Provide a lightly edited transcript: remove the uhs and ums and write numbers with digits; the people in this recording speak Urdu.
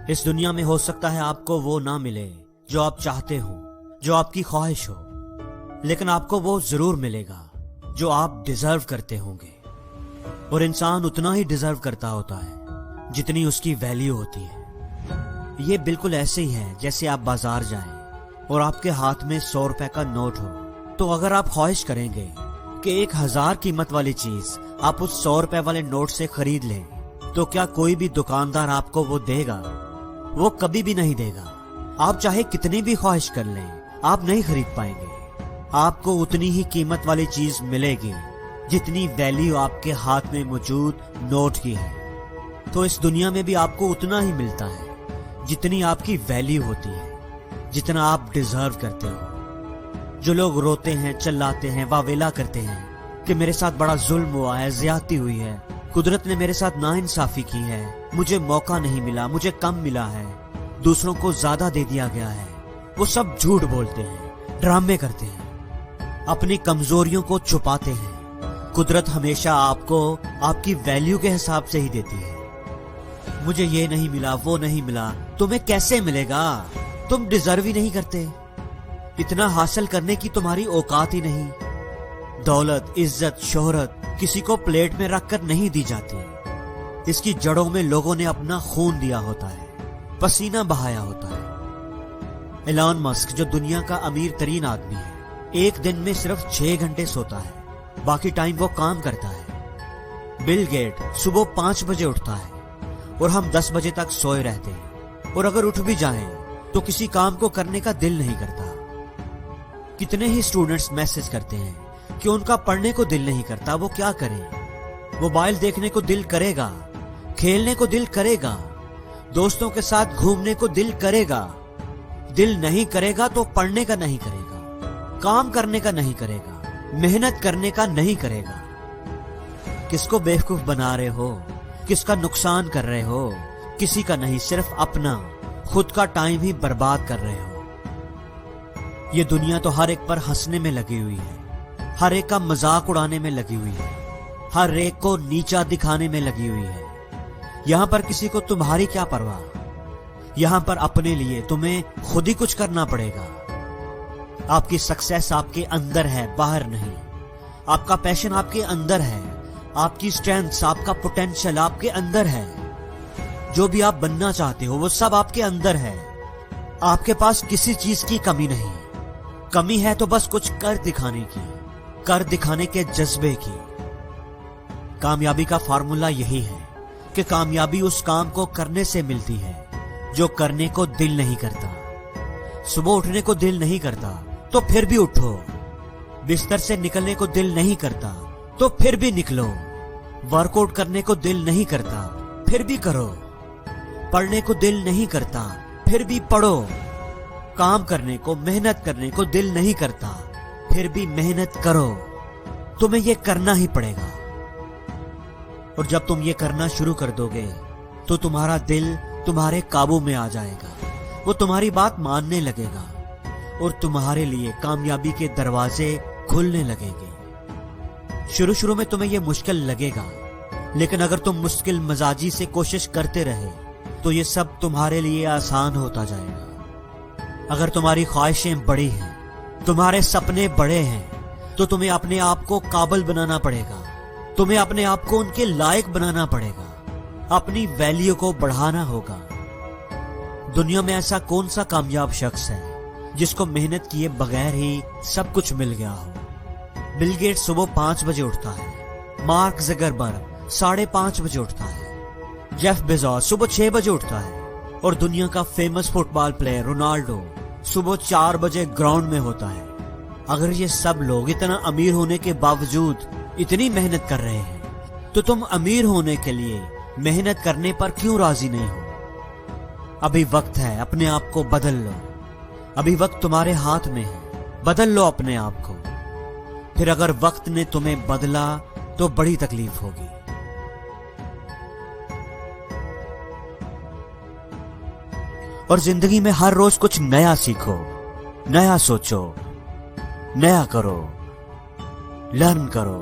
اس دنیا میں ہو سکتا ہے آپ کو وہ نہ ملے جو آپ چاہتے ہو، جو آپ کی خواہش ہو، لیکن آپ کو وہ ضرور ملے گا جو آپ ڈیزرو کرتے ہوں گے۔ اور انسان اتنا ہی ڈیزرو کرتا ہوتا ہے جتنی اس کی ویلیو ہوتی ہے۔ یہ بالکل ایسے ہی ہے جیسے آپ بازار جائیں اور آپ کے ہاتھ میں 100 روپے کا نوٹ ہو، تو اگر آپ خواہش کریں گے کہ 1000 قیمت والی چیز آپ اس 100 روپے والے نوٹ سے خرید لیں، تو کیا کوئی بھی دکاندار آپ کو وہ دے گا؟ وہ کبھی بھی نہیں دے گا۔ آپ چاہے کتنی بھی خواہش کر لیں، آپ نہیں خرید پائیں گے۔ آپ کو اتنی ہی قیمت والی چیز ملے گی جتنی ویلیو آپ کے ہاتھ میں موجود نوٹ کی ہے۔ تو اس دنیا میں بھی آپ کو اتنا ہی ملتا ہے جتنی آپ کی ویلیو ہوتی ہے، جتنا آپ ڈیزرو کرتے ہو۔ جو لوگ روتے ہیں، چلاتے ہیں، واویلا کرتے ہیں کہ میرے ساتھ بڑا ظلم ہوا ہے، زیادتی ہوئی ہے، قدرت نے میرے ساتھ ناانصافی کی ہے، مجھے موقع نہیں ملا، مجھے کم ملا ہے، دوسروں کو زیادہ دے دیا گیا ہے، وہ سب جھوٹ بولتے ہیں، ڈرامے کرتے ہیں، اپنی کمزوریوں کو چھپاتے ہیں۔ قدرت ہمیشہ آپ کو آپ کی ویلیو کے حساب سے ہی دیتی ہے۔ مجھے یہ نہیں ملا، وہ نہیں ملا، تمہیں کیسے ملے گا؟ تم ڈیزرو ہی نہیں کرتے، اتنا حاصل کرنے کی تمہاری اوقات ہی نہیں۔ دولت، عزت، شہرت کسی کو پلیٹ میں رکھ کر نہیں دی جاتی، اس کی جڑوں میں لوگوں نے اپنا خون دیا ہوتا ہے، پسینہ بہایا ہوتا ہے۔ ایلان مسک جو دنیا کا امیر ترین آدمی ہے، ایک دن میں صرف 6 گھنٹے سوتا ہے، باقی ٹائم وہ کام کرتا ہے۔ بل گیٹ صبح 5 بجے اٹھتا ہے اور ہم 10 بجے تک سوئے رہتے ہیں، اور اگر اٹھ بھی جائیں تو کسی کام کو کرنے کا دل نہیں کرتا۔ کتنے ہی اسٹوڈنٹس میسج کرتے ہیں کہ ان کا پڑھنے کو دل نہیں کرتا، وہ کیا کریں؟ موبائل دیکھنے کو دل کرے گا، کھیلنے کو دل کرے گا، دوستوں کے ساتھ گھومنے کو دل کرے گا، دل نہیں کرے گا تو پڑھنے کا نہیں کرے گا، کام کرنے کا نہیں کرے گا، محنت کرنے کا نہیں کرے گا۔ کس کو بیوقوف بنا رہے ہو؟ کس کا نقصان کر رہے ہو؟ کسی کا نہیں، صرف اپنا، خود کا ٹائم ہی برباد کر رہے ہو۔ یہ دنیا تو ہر ایک پر ہنسنے میں لگی ہوئی ہے، ہر ایک کا مذاق اڑانے میں لگی ہوئی ہے، ہر ایک کو نیچا دکھانے میں لگی ہوئی ہے۔ یہاں پر کسی کو تمہاری کیا پرواہ؟ یہاں پر اپنے لیے تمہیں خود ہی کچھ کرنا پڑے گا۔ آپ کی سکسیس آپ کے اندر ہے، باہر نہیں۔ آپ کا پیشن آپ کے اندر ہے، آپ کی اسٹرینتھ، آپ کا پوٹینشل آپ کے اندر ہے۔ جو بھی آپ بننا چاہتے ہو وہ سب آپ کے اندر ہے۔ آپ کے پاس کسی چیز کی کمی نہیں، کمی ہے تو بس کچھ کر دکھانے کی، کر دکھانے کے جذبے کی۔ کامیابی کا فارمولا یہی ہے کہ کامیابی اس کام کو کرنے سے ملتی ہے جو کرنے کو دل نہیں کرتا۔ صبح اٹھنے کو دل نہیں کرتا تو پھر بھی اٹھو، بستر سے نکلنے کو دل نہیں کرتا تو پھر بھی نکلو، ورک آؤٹ کرنے کو دل نہیں کرتا پھر بھی کرو، پڑھنے کو دل نہیں کرتا پھر بھی پڑھو، کام کرنے کو، محنت کرنے کو دل نہیں کرتا پھر بھی محنت کرو۔ تمہیں یہ کرنا ہی پڑے گا، اور جب تم یہ کرنا شروع کر دو گے تو تمہارا دل تمہارے قابو میں آ جائے گا، وہ تمہاری بات ماننے لگے گا اور تمہارے لیے کامیابی کے دروازے کھلنے لگیں گے۔ شروع میں تمہیں یہ مشکل لگے گا، لیکن اگر تم مشکل مزاجی سے کوشش کرتے رہے تو یہ سب تمہارے لیے آسان ہوتا جائے گا۔ اگر تمہاری خواہشیں بڑی ہیں، تمہارے سپنے بڑے ہیں، تو تمہیں اپنے آپ کو قابل بنانا پڑے گا، تمہیں اپنے آپ کو ان کے لائق بنانا پڑے گا، اپنی ویلیو کو بڑھانا ہوگا۔ دنیا میں ایسا کون سا کامیاب شخص ہے جس کو محنت کیے بغیر ہی سب کچھ مل گیا ہو؟ بل گیٹ صبح 5 بجے اٹھتا ہے، مارک زکربرگ 5:30 بجے اٹھتا ہے، جیف بیزوس صبح 6 بجے اٹھتا ہے، اور دنیا کا فیمس فٹ بال پلیئر رونالڈو صبح 4 بجے گراؤنڈ میں ہوتا ہے۔ اگر یہ سب لوگ اتنا امیر ہونے کے باوجود اتنی محنت کر رہے ہیں تو تم امیر ہونے کے لیے محنت کرنے پر کیوں راضی نہیں ہو؟ ابھی وقت ہے، اپنے آپ کو بدل لو، ابھی وقت تمہارے ہاتھ میں ہے، بدل لو اپنے آپ کو۔ پھر اگر وقت نے تمہیں بدلا تو بڑی تکلیف ہوگی۔ اور زندگی میں ہر روز کچھ نیا سیکھو، نیا سوچو، نیا کرو، لرن کرو۔